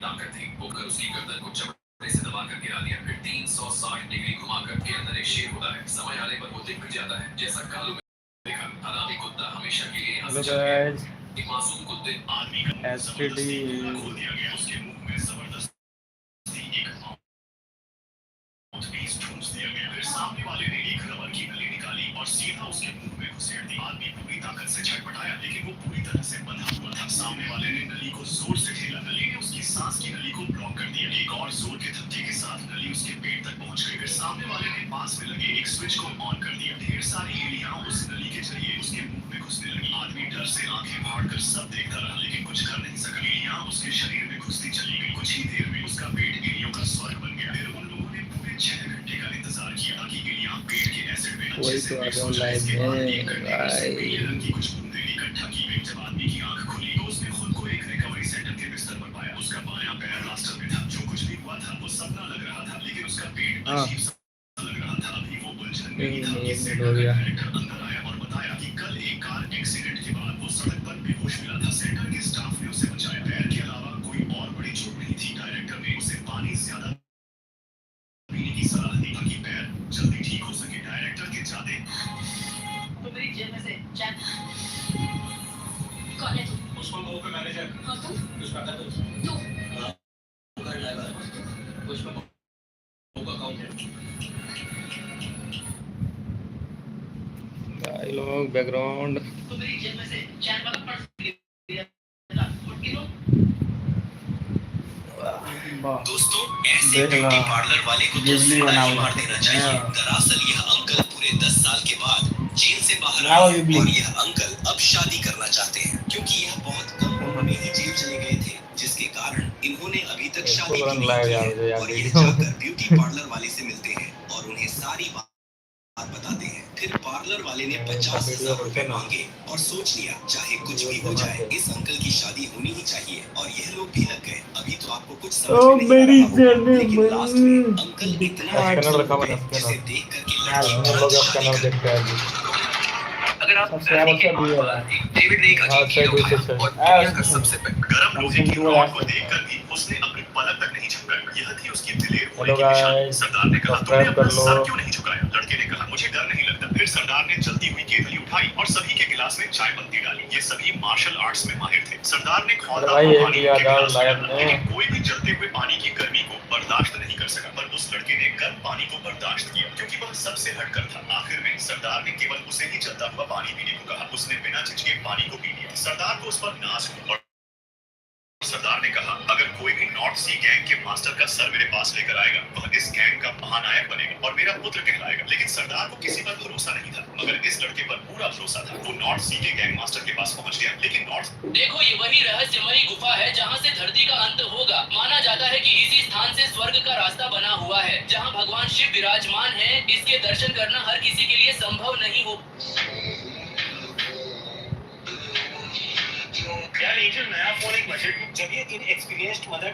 ताकत थी, होकर उसकी गर्दन को चपटे से दबाकर गिरा दिया। फिर 360 डिग्री घुमाकर के अंदर एक शेर होता है, समय आने पर वो दिख भी जाता है, जैसा कालू में देखा। हालांकि कुत्ता हमेशा के लिए यहाँ से चल गया। एक मासूम कुत्ते आदमी का जबरदस्ती खोल दिया गया। उसके मुंह में जबरदस्ती एक माउथपीस ठूंस दिया गया। फिर सामने वाले ने एक रबर की नली निकाली और सीधा उसके मुंह में घुसेड़ दी। आदमी पूरी ताकत से छटपटाया, लेकिन वो पूरी तरह से बंधा हुआ था। सामने वाले ने नली को जोर से ठेला, नली ने उसकी सांस की नली को ब्लॉक कर दिया। एक और जोर के धक्के के साथ नली उसके पेट तक पहुंच गई। फिर सामने वाले ने पास में लगे एक स्विच को ऑन कर दिया। ढेर सारी एलियां उस नली के जरिए उसके मुंह में घुसने लगी। आदमी डर से आंखें फाड़कर सब देखता रहा, लेकिन कुछ कर नहीं सका। एलियां उसके शरीर में घुसती चली गई। कुछ ही देर में उसका पेट एलियों का स्वर्ग बन गया। फिर उन लोगों ने पूरे 6 घंटे का इंतजार किया ताकि एलियां पेट के एसिड में अच्छे से मिक्स हो जाए। इसके बाद एक कंटेनर से पीले रंग की कुछ बूंदें इकट्ठा की गई। जब आदमी की आंख खुली तो उसने खुद को एक रिकवरी सेंटर के बिस्तर पर पाया। उसका बायां पैर रास्टर में था। जो कुछ भी हुआ था वो सपना लग रहा था, लेकिन उसका पेट अजीब सा लग रहा था। अभी वो उलझन में ही था कि सेंटर का डायरेक्टर अंदर आया और बताया कि कल एक कार एक्सीडेंट के बाद वो सड़क पर बेहोश मिला था। सेंटर के स्टाफ ने उसे बचाया। पैर के अलावा कोई और बड़ी चोट नहीं थी। डायरेक्टर ने उसे पानी ज्यादा पीने की सलाह दी ताकि पैर जल्दी ठीक हो सके। डायरेक्टर के जाते तो मेरी जेल में से चैन कौन है तू? उसको वो पे मैनेजर और तुम उसका कर दो तू कर लाएगा उसका वो का अकाउंट है। डायलॉग बैकग्राउंड तो मेरी जेल में से चैन वाला पर्स दोस्तों ऐसे ब्यूटी पार्लर वाले को तो सड़ा ही मार देना चाहिए। दरअसल यह अंकल पूरे 10 साल के बाद जेल से बाहर आए और यह अंकल अब शादी करना चाहते हैं, क्योंकि यह बहुत कम उम्र में ही जेल चले गए थे, जिसके कारण इन्होंने अभी तक शादी भी नहीं की है। और यह जाकर ब्यूटी पार्लर वाले से मिलते हैं और उन्हें सारी बात बताते हैं। फिर पार्लर वाले ने 50,000 रुपए मांगे और सोच लिया चाहे कुछ भी हो जाए इस अंकल की शादी होनी ही चाहिए। और यह लोग भी लग गए। अभी तो आपको कुछ समझ में नहीं आ रहा होगा, लेकिन लास्ट में अंकल इतना एक्शन हो गए जिसे देख कर के लड़की तुरंत शादी कर। अगर आप घर के बाहर एक डेविड ने एक अजीब हीरो खाया और दुनिया का सबसे गरम लोहे की रॉड को देखकर भी उसने अपनी पलक तक नहीं झपकाई। यह थी उसकी दिलेर होने की निशानी। सरदार ने कहा तुमने अपना सर क्यों नहीं झुकाया? लड़के ने कहा मुझे डर नहीं लगता। फिर सरदार ने जलती हुई केतली उठाई और सभी के गिलास में चाय पत्ती डाली। ये सभी मार्शल आर्ट्स में माहिर थे। सरदार ने खौलदार पानी के गिलास में डाला, लेकिन कोई भी जलते हुए पानी की गर्मी को बर्दाश्त नहीं कर सका। पर उस लड़के ने गर्म पानी को बर्दाश्त किया, क्योंकि वह सबसे हटकर था। आखिर में सरदार ने केवल उसे ही जलता हुआ पानी पीने को कहा। उसने बिना झिझके पानी को पी लिया। सरदार को उस पर नाज हुई और सरदार ने कहा अगर कोई भी नॉर्थ सी गैंग के मास्टर का सर मेरे पास लेकर आएगा वह इस गैंग का महानायक बनेगा और मेरा पुत्र कहलाएगा। लेकिन सरदार को किसी पर भरोसा नहीं था, मगर इस लड़के पर पूरा भरोसा था। वो नॉर्थ सी के गैंग मास्टर के पास पहुंच गया, लेकिन नॉर्थ देखो ये वही रहस्यमयी गुफा है जहाँ से धरती का अंत होगा। माना जाता है कि इसी स्थान से स्वर्ग का रास्ता बना हुआ है, जहाँ भगवान शिव विराजमान है। इसके दर्शन करना हर किसी के लिए संभव नहीं हो। यार एंजल नया फोन एक बजट जब ये इन एक्सपीरियंस्ड मदर